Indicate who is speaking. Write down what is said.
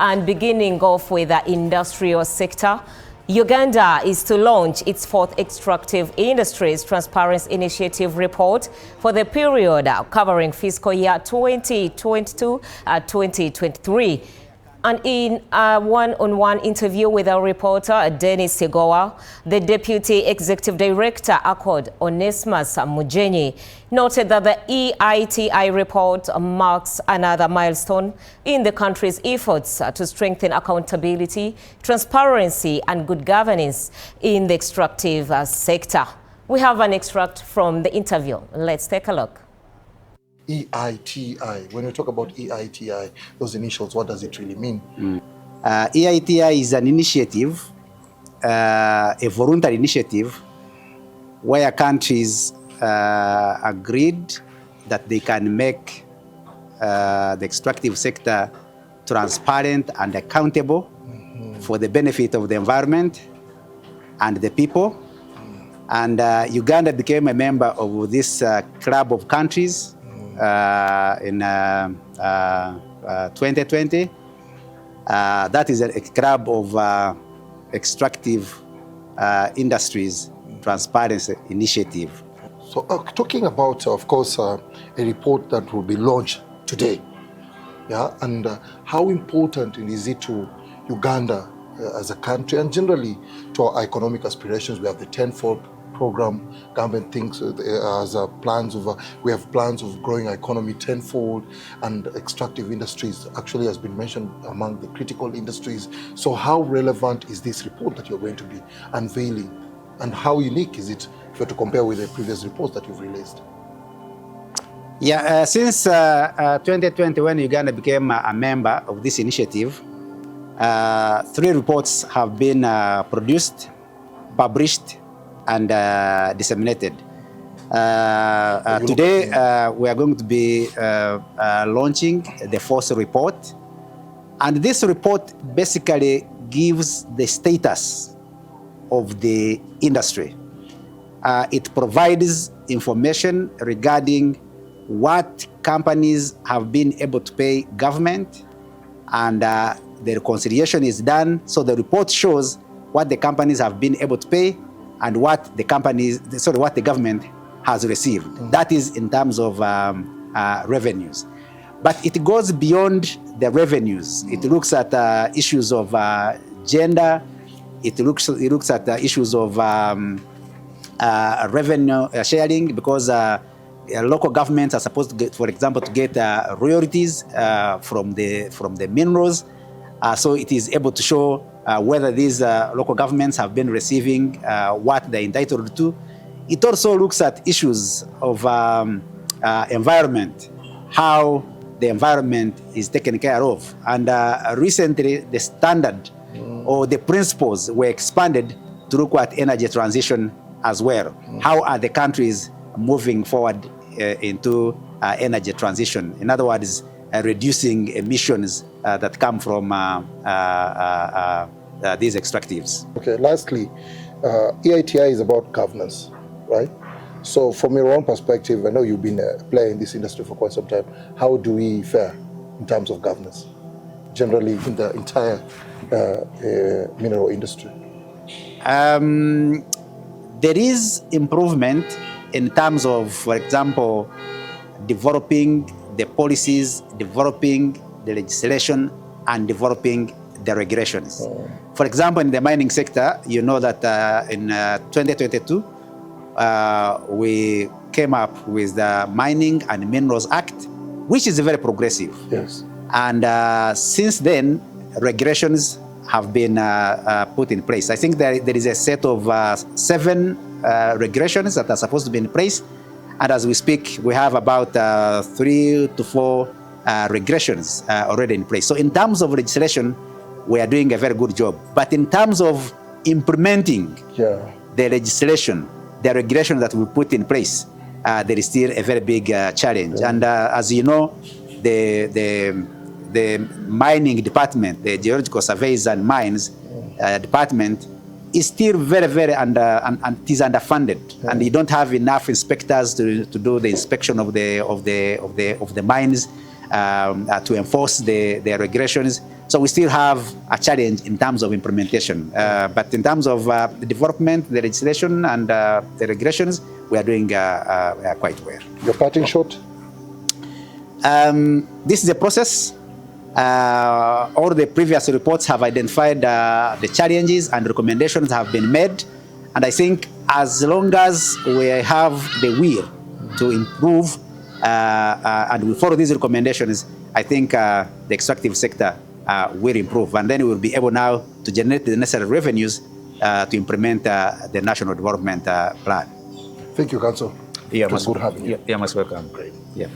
Speaker 1: And beginning off with the industrial sector, Uganda is to launch its fourth Extractive Industries Transparency Initiative report for the period covering fiscal year 2022-2023. And in a one-on-one interview with our reporter, Dennis Segowa, the Deputy Executive Director, ACODE, Onesmus Mugyenyi, noted that the EITI report marks another milestone in the country's efforts to strengthen accountability, transparency, and good governance in the extractive sector. We have an extract from the interview. Let's take a look.
Speaker 2: EITI. When we talk about EITI, those initials, what does it really mean?
Speaker 3: EITI is an initiative, a voluntary initiative, where countries agreed that they can make the extractive sector transparent and accountable for the benefit of the environment and the people. And Uganda became a member of this club of countries in 2020. That is a club of extractive industries transparency initiative.
Speaker 2: So talking about, of course, a report that will be launched today, yeah, and how important is it to Uganda as a country and generally to our economic aspirations? We have the tenfold program. Government thinks as plans of we have plans of growing our economy tenfold, and extractive industries actually has been mentioned among the critical industries. So how relevant is this report that you're going to be unveiling, and how unique is it if you're to compare with the previous reports that you've released?
Speaker 3: Yeah, since 2020, when Uganda became a member of this initiative, 3 reports have been produced, published, and disseminated. Today, we are going to be launching the 4th report. And this report basically gives the status of the industry. It provides information regarding what companies have been able to pay government, and the reconciliation is done. So the report shows what the companies have been able to pay and what the government has received. That is in terms of revenues. But it goes beyond the revenues. It looks at issues of gender. It looks at issues of revenue sharing, because local governments are supposed to get, for example, to get royalties from the minerals. So it is able to show whether these local governments have been receiving what they're entitled to. It also looks at issues of environment, how the environment is taken care of. And recently, the standard or the principles were expanded to look at energy transition as well. How are the countries moving forward into energy transition? In other words, reducing emissions that come from these extractives.
Speaker 2: Okay, lastly, EITI is about governance, right? So from your own perspective, I know you've been a player in this industry for quite some time. How do we fare in terms of governance, generally in the entire mineral industry?
Speaker 3: There is improvement in terms of, for example, developing the policies, developing the legislation, and developing the regulations. For example, in the mining sector, you know that in 2022, we came up with the Mining and Minerals Act, which is very progressive.
Speaker 2: Yes.
Speaker 3: And since then, regulations have been put in place. I think there is a set of 7 regulations that are supposed to be in place. And as we speak, we have about 3 to 4 regulations already in place. So in terms of legislation, we are doing a very good job. But in terms of implementing the legislation, the regulation that we put in place, there is still a very big challenge. And as you know, the mining department, the geological surveys and mines department, is still very and it is underfunded, and you don't have enough inspectors to do the inspection of the mines, to enforce the regulations. So we still have a challenge in terms of implementation. But in terms of the development, the legislation, and the regulations, we are doing quite well.
Speaker 2: Your parting shot?
Speaker 3: This is a process. All the previous reports have identified the challenges, and recommendations have been made. And I think as long as we have the will to improve and we follow these recommendations, I think the extractive sector will improve. And then we will be able now to generate the necessary revenues to implement the National Development Plan.
Speaker 2: Thank you, Council.
Speaker 3: Yeah,
Speaker 2: it was good having you.
Speaker 3: Yeah, most welcome.
Speaker 2: Great.
Speaker 3: Yeah.